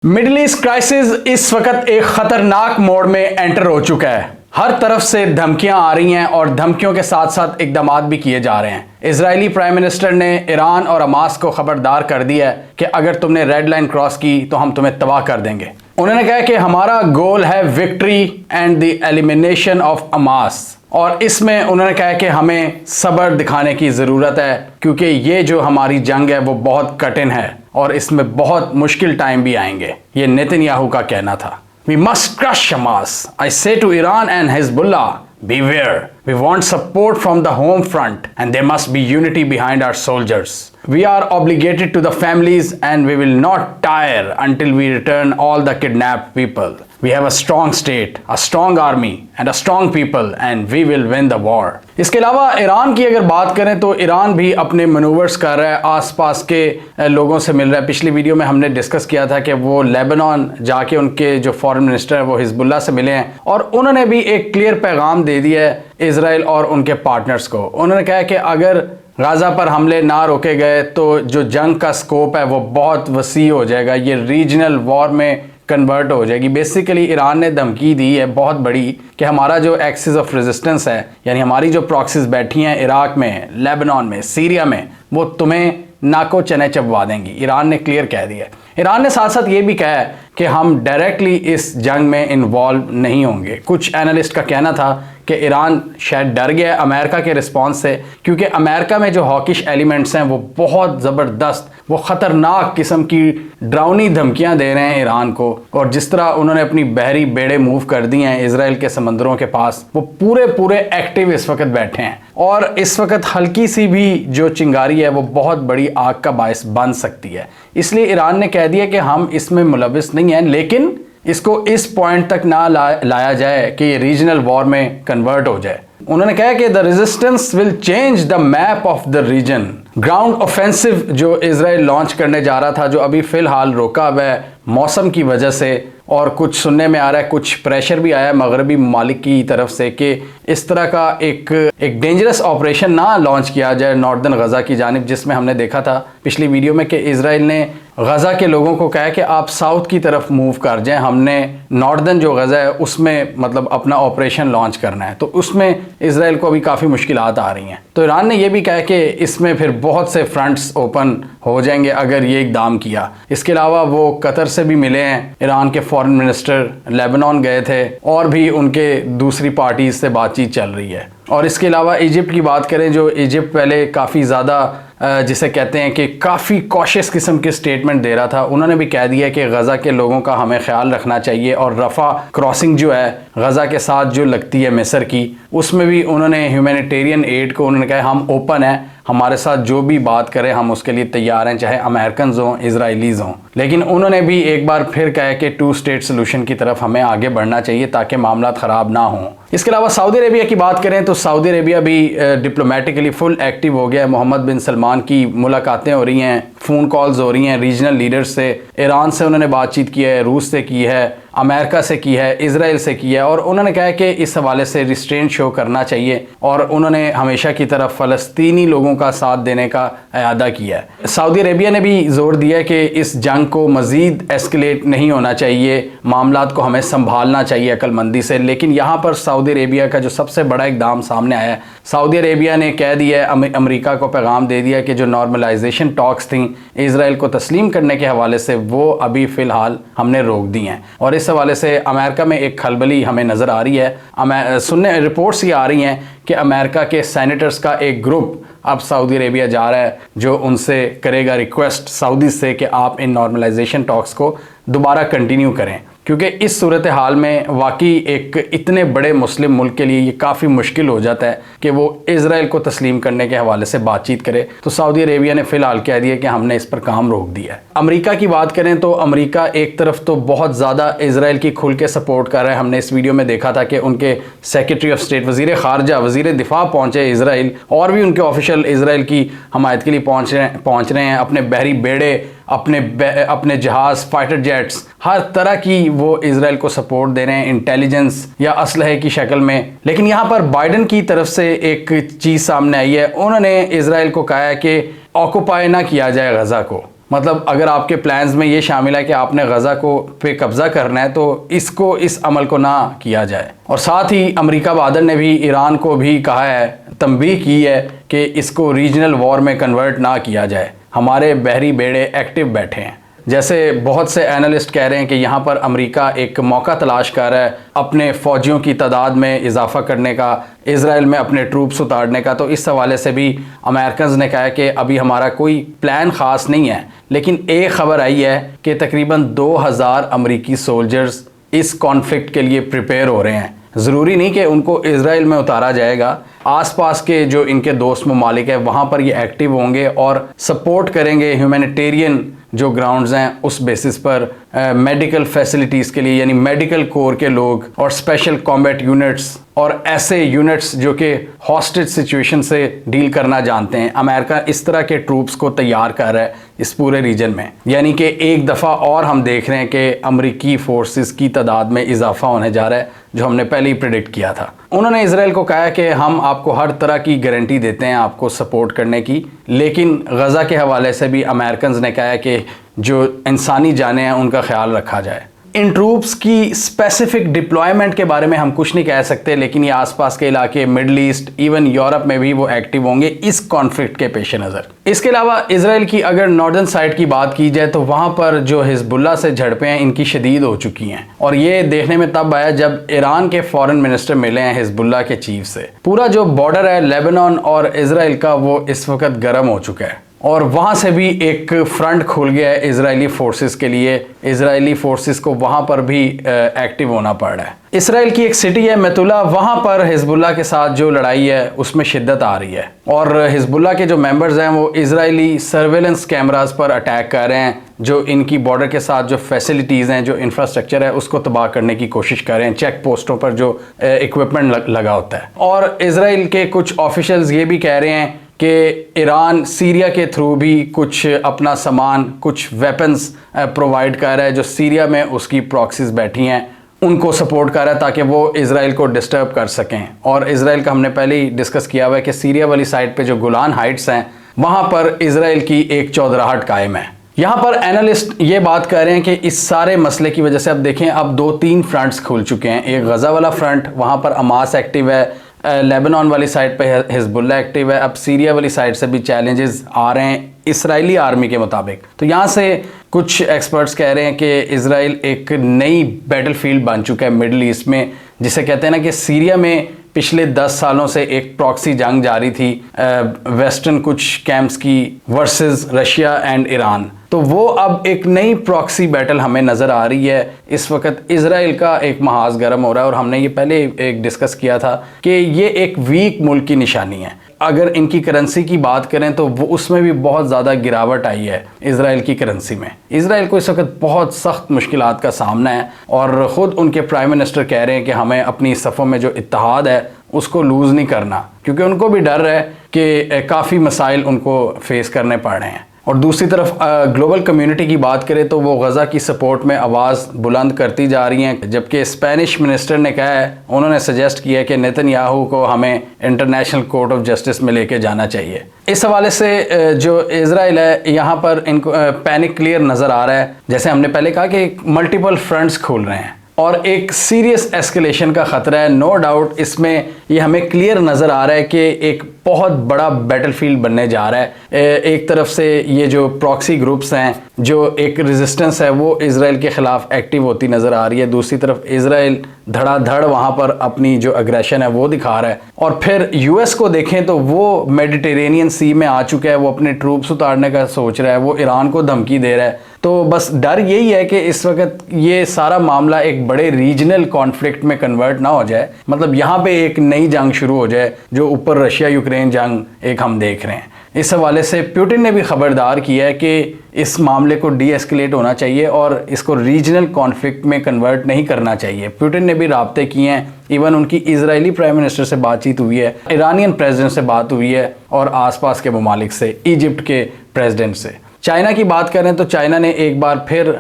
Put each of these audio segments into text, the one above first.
Middle east crisis इस वक्त एक खतरनाक मोड़ में एंटर हो चुका है। हर तरफ से धमकियां आ रही हैं और धमकियों के साथ साथ इकदाम भी किए जा रहे हैं। इजरायली प्राइम मिनिस्टर ने ईरान और हमास को खबरदार कर दिया है कि अगर तुमने रेड लाइन क्रॉस की तो हम तुम्हें तबाह कर देंगे। उन्होंने कहा कि हमारा गोल है victory and the elimination of Hamas, और इसमें उन्होंने कहा कि हमें सब्र दिखाने की ज़रूरत है क्योंकि ये जो हमारी जंग है वो बहुत कठिन है और इसमें बहुत मुश्किल टाइम भी आएंगे। ये नेतन्याहू का कहना था। We must crush Hamas. I say to Iran and Hezbollah, beware. We want support from the home front and there must be unity behind our soldiers. We are obligated to the families and we will not tire until we return all the kidnapped people. We have a strong state, a strong army and a strong people and we will win the war. इसके अलावा Iran की अगर बात करें तो Iran भी अपने manoeuvres कर रहा है, आसपास के लोगों से मिल रहा है। पिछली वीडियो में हमने डिस्कस किया था कि वो लेबनान जाके उनके जो फॉरेन मिनिस्टर है वो हिजबुल्लाह से मिले हैं और उन्होंने भी एक क्लियर पैगाम दे दिया है इजराइल और उनके पार्टनर्स को। उन्होंने कहा कि अगर गाज़ा पर हमले ना रोके गए तो जो जंग का स्कोप है वो बहुत वसी हो जाएगा, ये रीजनल वॉर में कन्वर्ट हो जाएगी। बेसिकली ईरान ने धमकी दी है बहुत बड़ी कि हमारा जो एक्सिस ऑफ रेजिस्टेंस है, यानी हमारी जो प्रॉक्सीज बैठी हैं इराक में, लेबनान में, सीरिया में, वो तुम्हें नाको चने चबवा देंगी। ईरान ने क्लियर कह दिया है। ईरान ने साथ साथ ये भी कहा है कि हम डायरेक्टली इस जंग में इन्वॉल्व नहीं होंगे। कुछ एनालिस्ट का कहना था कि ईरान शायद डर गया अमेरिका के रिस्पांस से, क्योंकि अमेरिका में जो हॉकिश एलिमेंट्स हैं वो बहुत ज़बरदस्त, वो ख़तरनाक किस्म की ड्राउनी धमकियां दे रहे हैं ईरान को। और जिस तरह उन्होंने अपनी बहरी बेड़े मूव कर दी हैं इसराइल के समंदरों के पास, वो पूरे एक्टिव इस वक्त बैठे हैं और इस वक्त हल्की सी भी जो चिंगारी है वो बहुत बड़ी आग का बायस बन सकती है। इसलिए ईरान ने कह दिया कि हम इसमें मुलविस नहीं हैं, लेकिन इसको इस पॉइंट तक ना लाया जाए कि ये रीजनल वॉर में कन्वर्ट हो जाए। उन्होंने कहा कि the resistance will change the map of the region. Ground offensive जो इजराइल लॉन्च करने जा रहा था, जो अभी फिलहाल रोका हुआ है मौसम की वजह से, और कुछ सुनने में आ रहा है कुछ प्रेशर भी आया है मगरबी ममालिक की तरफ से कि इस तरह का एक डेंजरस ऑपरेशन ना लॉन्च किया जाए नॉर्दर्न गज़ा की जानिब, जिसमें हमने देखा था पिछली वीडियो में कि इजराइल ने गज़ा के लोगों को कहा कि आप साउथ की तरफ मूव कर जाएं, हमने नॉर्दर्न जो गज़ा है उसमें मतलब अपना ऑपरेशन लॉन्च करना है। तो उसमें इजराइल को अभी काफ़ी मुश्किलात आ रही हैं। तो ईरान ने यह भी कहा कि इसमें फिर बहुत से फ्रंट्स ओपन हो जाएंगे अगर ये इकदाम किया। इसके अलावा वो कतर से भी मिले हैं, ईरान के फॉरेन मिनिस्टर लेबनान गए थे और भी उनके दूसरी पार्टीज से बातचीत चल रही है। और इसके अलावा इजिप्ट की बात करें, जो इजिप्ट पहले काफ़ी ज़्यादा जिसे कहते हैं कि काफ़ी कॉशियस किस्म के स्टेटमेंट दे रहा था, उन्होंने भी कह दिया कि गज़ा के लोगों का हमें ख्याल रखना चाहिए। और रफ़ा क्रॉसिंग जो है गज़ा के साथ जो लगती है मिस्र की, उसमें भी उन्होंने ह्यूमैनिटेरियन एड को उन्होंने कहा हम ओपन हैं, हमारे साथ जो भी बात करें हम उसके लिए तैयार हैं, चाहे अमेरिकन हों इजराइलीज़ हों। लेकिन उन्होंने भी एक बार फिर कहा कि 2 स्टेट सोल्यूशन की तरफ हमें आगे बढ़ना चाहिए ताकि मामला ख़राब ना हों। इसके अलावा सऊदी अरेबिया की बात करें तो सऊदी अरेबिया भी डिप्लोमेटिकली फुल एक्टिव हो गया है। मोहम्मद बिन सलमान की मुलाकातें हो रही हैं, फ़ोन कॉल्स हो रही हैं रीजनल लीडर्स से। ईरान से उन्होंने बातचीत की है, रूस से की है, अमेरिका से की है, इजराइल से की है, और उन्होंने कहा कि इस हवाले से रिस्ट्रेंट शो करना चाहिए और उन्होंने हमेशा की तरफ फ़लस्तीनी लोगों का साथ देने का अयादा किया है। सऊदी अरेबिया ने भी जोर दिया है कि इस जंग को मज़ीद एस्केलेट नहीं होना चाहिए, मामलात को हमें संभालना चाहिए अक्लमंदी से। लेकिन यहाँ पर सऊदी अरेबिया का जो सबसे बड़ा इकदाम सामने आया है, सऊदी अरेबिया ने कह दिया है, अमेरिका को पैगाम दे दिया कि जो नॉर्मलाइजेशन टॉक्स थी इजराइल को तस्लीम करने के हवाले से वो अभी फ़िलहाल हमने रोक दी हैं। और इस हवाले से अमेरिका में एक खलबली हमें नज़र आ रही है। सुनने रिपोर्ट्स ये आ रही हैं कि अमेरिका के सेनेटर्स का एक ग्रुप अब सऊदी अरेबिया जा रहा है, जो उनसे करेगा रिक्वेस्ट सऊदी से कि आप इन नॉर्मलाइजेशन टॉक्स को दोबारा कंटिन्यू करें, क्योंकि इस सूरत हाल में वाकई एक इतने बड़े मुस्लिम मुल्क के लिए ये काफ़ी मुश्किल हो जाता है कि वो इजराइल को तस्लीम करने के हवाले से बातचीत करे। तो सऊदी अरेबिया ने फ़िलहाल कह दिया कि हमने इस पर काम रोक दिया है। अमेरिका की बात करें तो अमेरिका एक तरफ तो बहुत ज़्यादा इजराइल की खुल के सपोर्ट कर रहा है। हमने इस वीडियो में देखा था कि उनके सेक्रेटरी ऑफ स्टेट, वज़ीर ख़ारजा, वज़ीर दिफा पहुँचे इजराइल, और भी उनके ऑफिशियल इजराइल की हमायत के लिए पहुँच रहे हैं। अपने बहरी बेड़े, अपने जहाज़, फाइटर जेट्स, हर तरह की वो इजराइल को सपोर्ट दे रहे हैं, इंटेलिजेंस या असलहे की शक्ल में। लेकिन यहाँ पर बाइडन की तरफ से एक चीज़ सामने आई है। उन्होंने इजराइल को कहा है कि ऑक्यूपाई ना किया जाए गज़ा को, मतलब अगर आपके प्लान्स में ये शामिल है कि आपने गज़ा को पे कब्ज़ा करना है तो इस अमल को ना किया जाए। और साथ ही अमेरिका बादल ने भी ईरान को भी कहा है, तंबीह की है कि इसको रीजनल वॉर में कन्वर्ट ना किया जाए। हमारे बहरी बेड़े एक्टिव बैठे हैं। जैसे बहुत से एनालिस्ट कह रहे हैं कि यहाँ पर अमेरिका एक मौका तलाश कर रहा है अपने फ़ौजियों की तादाद में इजाफा करने का, इज़राइल में अपने ट्रूप्स उतारने का। तो इस हवाले से भी अमेरिकन ने कहा है कि अभी हमारा कोई प्लान ख़ास नहीं है, लेकिन एक ख़बर आई है कि तकरीबन 2000 अमेरिकी सोल्जर्स इस कॉन्फ्लिक्ट के लिए प्रिपेयर हो रहे हैं। ज़रूरी नहीं कि उनको इज़राइल में उतारा जाएगा, आसपास के जो इनके दोस्त ममालिक है वहाँ पर ये एक्टिव होंगे और सपोर्ट करेंगे ह्यूमैनिटेरियन जो ग्राउंड्स हैं उस बेसिस पर मेडिकल फैसिलिटीज़ के लिए, यानी मेडिकल कोर के लोग और स्पेशल कॉम्बैट यूनिट्स और ऐसे यूनिट्स जो कि हॉस्टेज सिचुएशन से डील करना जानते हैं। अमेरिका इस तरह के ट्रूप्स को तैयार कर रहा है इस पूरे रीजन में, यानी कि एक दफ़ा और हम देख रहे हैं कि अमरीकी फोर्सेस की तादाद में इजाफा होने जा रहा है, जो हमने पहले ही प्रेडिक्ट किया था। उन्होंने इसराइल को कहा कि हम आपको हर तरह की गारंटी देते हैं आपको सपोर्ट करने की, लेकिन गज़ा के हवाले से भी अमेरिकन ने कहा है कि जो इंसानी जानें हैं उनका ख्याल रखा जाए। इन ट्रूप्स की स्पेसिफिक डिप्लॉयमेंट के बारे में हम कुछ नहीं कह सकते, लेकिन ये आसपास के इलाके, मिडल ईस्ट, इवन यूरोप में भी वो एक्टिव होंगे इस कॉन्फ्लिक्ट के पेश नज़र। इसके अलावा इसराइल की अगर नॉर्दर्न साइड की बात की जाए तो वहाँ पर जो हिजबुल्लाह से झड़पें हैं इनकी शदीद हो चुकी हैं, और ये देखने में तब आया जब ईरान के फॉरेन मिनिस्टर मिले हैं हिजबुल्लाह के चीफ से। पूरा जो बॉर्डर है लेबनान और इसराइल का वो इस वक्त गर्म हो चुका है और वहाँ से भी एक फ्रंट खुल गया है इजरायली फोर्सेस के लिए। इजरायली फोर्सेस को वहाँ पर भी एक्टिव होना पड़ रहा है। इसराइल की एक सिटी है मेतुला, वहाँ पर हिजबुल्लाह के साथ जो लड़ाई है उसमें शिद्दत आ रही है और हिजबुल्लाह के जो मेंबर्स हैं वो इजरायली सर्वेलेंस कैमरास पर अटैक कर रहे हैं, जो इनकी बॉर्डर के साथ जो फैसिलिटीज़ हैं, जो इंफ्रास्ट्रक्चर है उसको तबाह करने की कोशिश कर रहे हैं, चेक पोस्टों पर जो इक्विपमेंट लगा होता है। और इजराइल के कुछ ऑफिशियल्स ये भी कह रहे हैं कि ईरान सीरिया के थ्रू भी कुछ अपना सामान, कुछ वेपन्स प्रोवाइड कर रहा है, जो सीरिया में उसकी प्रॉक्सीज बैठी हैं उनको सपोर्ट कर रहा है ताकि वो इजराइल को डिस्टर्ब कर सकें। और इजराइल का हमने पहले ही डिस्कस किया हुआ है कि सीरिया वाली साइड पे जो गोलान हाइट्स हैं वहाँ पर इजराइल की एक चौधराहट कायम है। यहाँ पर एनालिस्ट ये बात कर रहे हैं कि इस सारे मसले की वजह से अब देखें, अब 2-3 फ्रंट्स खुल चुके हैं। एक गज़ा वाला फ्रंट, वहाँ पर हमास एक्टिव है, लेबनान वाली साइड पे हिजबुल्लाह एक्टिव है, अब सीरिया वाली साइड से भी चैलेंजेस आ रहे हैं इसराइली आर्मी के मुताबिक। तो यहाँ से कुछ एक्सपर्ट्स कह रहे हैं कि इसराइल एक नई बैटलफील्ड बन चुका है मिडल ईस्ट में, जिसे कहते हैं ना कि सीरिया में पिछले 10 सालों से एक प्रॉक्सी जंग जारी थी वेस्टर्न कुछ कैंप्स की वर्सेस रशिया एंड ईरान। तो वो अब एक नई प्रॉक्सी बैटल हमें नज़र आ रही है। इस वक्त इजराइल का एक महाज गर्म हो रहा है और हमने ये पहले एक डिस्कस किया था कि ये एक वीक मुल्क की निशानी है। अगर इनकी करेंसी की बात करें तो वो उसमें भी बहुत ज़्यादा गिरावट आई है इजराइल की करेंसी में। इजराइल को इस वक्त बहुत सख्त मुश्किलात का सामना है और ख़ुद उनके प्राइम मिनिस्टर कह रहे हैं कि हमें अपनी सफ़ों में जो इत्तेहाद है उसको लूज़ नहीं करना, क्योंकि उनको भी डर है कि काफ़ी मसाइल उनको फेस करने पड़ रहे हैं। और दूसरी तरफ ग्लोबल कम्युनिटी की बात करें तो वो गज़ा की सपोर्ट में आवाज़ बुलंद करती जा रही हैं, जबकि स्पेनिश मिनिस्टर ने कहा है, उन्होंने सजेस्ट किया है कि नेतन्याहू को हमें इंटरनेशनल कोर्ट ऑफ जस्टिस में लेके जाना चाहिए। इस हवाले से जो इजराइल है यहाँ पर इनको पैनिक क्लियर नज़र आ रहा है। जैसे हमने पहले कहा कि मल्टीपल फ्रंट्स खुल रहे हैं और एक सीरियस एस्केलेशन का ख़तरा है। नो डाउट इसमें ये हमें क्लियर नज़र आ रहा है कि एक बहुत बड़ा बैटलफील्ड बनने जा रहा है। एक तरफ से ये जो प्रॉक्सी ग्रुप्स हैं, जो एक रेजिस्टेंस है वो इजराइल के ख़िलाफ़ एक्टिव होती नज़र आ रही है, दूसरी तरफ इजराइल धड़ाधड़ वहाँ पर अपनी जो अग्रेशन है वो दिखा रहा है। और फिर यूएस को देखें तो वो मेडिटेरेनियन सी में आ चुका है, वो अपने ट्रूप्स उतारने का सोच रहा है, वो ईरान को धमकी दे रहा है। तो बस डर यही है कि इस वक्त ये सारा मामला एक बड़े रीजनल कॉन्फ्लिक्ट में कन्वर्ट ना हो जाए, मतलब यहाँ पे एक नई जंग शुरू हो जाए जो ऊपर रशिया यूक्रेन जंग एक हम देख रहे हैं। इस हवाले से पुतिन ने भी खबरदार किया है कि इस मामले को डी एस्केलेट होना चाहिए और इसको रीजनल कॉन्फ्लिक्ट में कन्वर्ट नहीं करना चाहिए। पुतिन ने भी राब्ते किए हैं, इवन उनकी इजरायली प्राइम मिनिस्टर से बातचीत हुई है, ईरानियन प्रेसिडेंट से बात हुई है और आसपास के ममालिक से, इजिप्ट के प्रेसिडेंट से। चाइना की बात करें तो चाइना ने एक बार फिर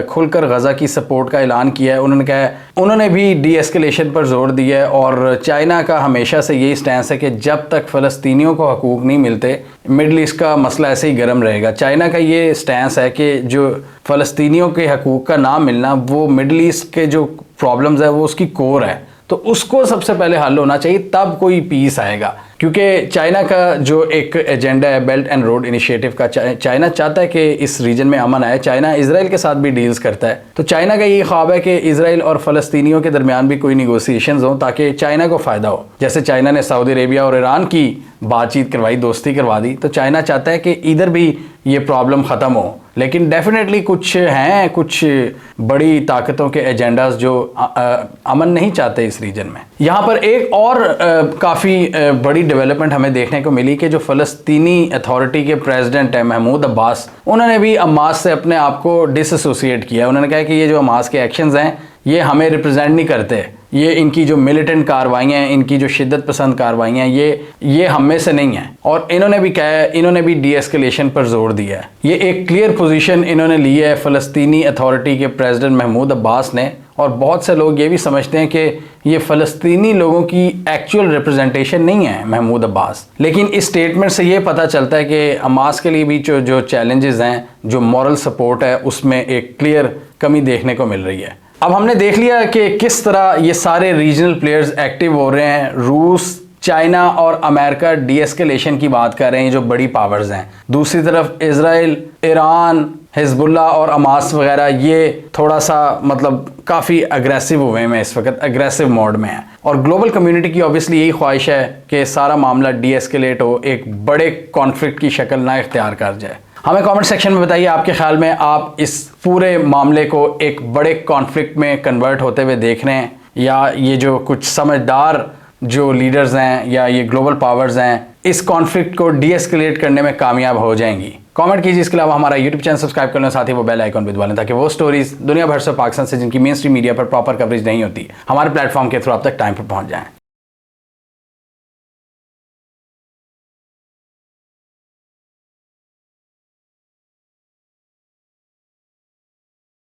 खुलकर गज़ा की सपोर्ट का ऐलान किया है। उन्होंने भी डी एस्केलेशन पर जोर दिया है और चाइना का हमेशा से यही स्टैंस है कि जब तक फ़लस्तीनियों को हकूक़ नहीं मिलते मिडल ईस्ट का मसला ऐसे ही गर्म रहेगा। चाइना का ये स्टैंस है कि जो फ़लस्तीनियों के हकूक़ का ना मिलना वो मिडल ईस्ट के जो प्रॉब्लम्स है वो उसकी कोर है, तो उसको सबसे पहले हल होना चाहिए, तब कोई पीस आएगा। क्योंकि चाइना का जो एक एजेंडा है बेल्ट एंड रोड इनिशिएटिव का, चाइना चाहता है कि इस रीजन में अमन आए। चाइना इजराइल के साथ भी डील्स करता है, तो चाइना का ये ख्वाब है कि इजराइल और फ़लस्तीनियों के दरमियान भी कोई निगोसिएशंस हो ताकि चाइना को फ़ायदा हो। जैसे चाइना ने सऊदी अरेबिया और ईरान की बातचीत करवाई, दोस्ती करवा दी, तो चाइना चाहता है कि इधर भी ये प्रॉब्लम ख़त्म हो। लेकिन डेफिनेटली कुछ हैं, कुछ बड़ी ताकतों के एजेंडाज जो अमन नहीं चाहते इस रीजन में। यहाँ पर एक और काफ़ी बड़ी डेवलपमेंट हमें देखने को मिली कि जो फ़लस्तीनी अथॉरिटी के प्रेसिडेंट हैं महमूद अब्बास, उन्होंने भी हमास से अपने आप को डिसएसोसिएट किया। उन्होंने कहा कि ये जो हमास के एक्शंस हैं ये हमें रिप्रेजेंट नहीं करते, ये इनकी जो मिलिटेंट कार्रवाइयाँ हैं, इनकी जो शिद्दत पसंद कार्रवाइयाँ ये हम में से नहीं है। और इन्होंने भी कहा है, इन्होंने भी डी एस्केलेशन पर जोर दिया है। ये एक क्लियर पोजीशन इन्होंने ली है फ़लस्तीनी अथॉरिटी के प्रेसिडेंट महमूद अब्बास ने। और बहुत से लोग ये भी समझते हैं कि ये फ़लस्तीनी लोगों की एक्चुअल रिप्रेजेंटेशन नहीं है महमूद अब्बास। लेकिन इस स्टेटमेंट से ये पता चलता है कि हमास के लिए भी जो चैलेंजेस हैं, जो मॉरल सपोर्ट है, उसमें एक क्लियर कमी देखने को मिल रही है। अब हमने देख लिया कि किस तरह ये सारे रीजनल प्लेयर्स एक्टिव हो रहे हैं। रूस, चाइना और अमेरिका डी एस्केलेशन की बात कर रहे हैं, जो बड़ी पावर्स हैं। दूसरी तरफ इजराइल, ईरान, हिजबुल्लाह और हमास वगैरह ये थोड़ा सा मतलब काफ़ी अग्रेसिव हुए हैं, इस वक्त अग्रेसिव मोड में है। और ग्लोबल कम्युनिटी की ऑब्वियसली यही ख्वाहिश है कि सारा मामला डी एस्केलेट हो, एक बड़े कॉन्फ्लिक्ट की शक्ल ना इख्तियार कर जाए। हमें कमेंट सेक्शन में बताइए आपके ख्याल में आप इस पूरे मामले को एक बड़े कॉन्फ्लिक्ट में कन्वर्ट होते हुए देख रहे हैं, या ये जो कुछ समझदार जो लीडर्स हैं या ये ग्लोबल पावर्स हैं इस कॉन्फ्लिक्ट को डी एस्केलेट करने में कामयाब हो जाएंगी। कमेंट कीजिए। इसके अलावा हमारा यूट्यूब चैनल सब्सक्राइब कर लें, साथ ही वो बेल आइकॉन भी दबा लें ताकि वो स्टोरीज दुनिया भर से, पाकिस्तान से जिनकी मेन स्ट्रीम मीडिया पर प्रॉपर कवरेज नहीं होती, हमारे प्लेटफॉर्म के थ्रू आप तक टाइम पर पहुंच जाएं।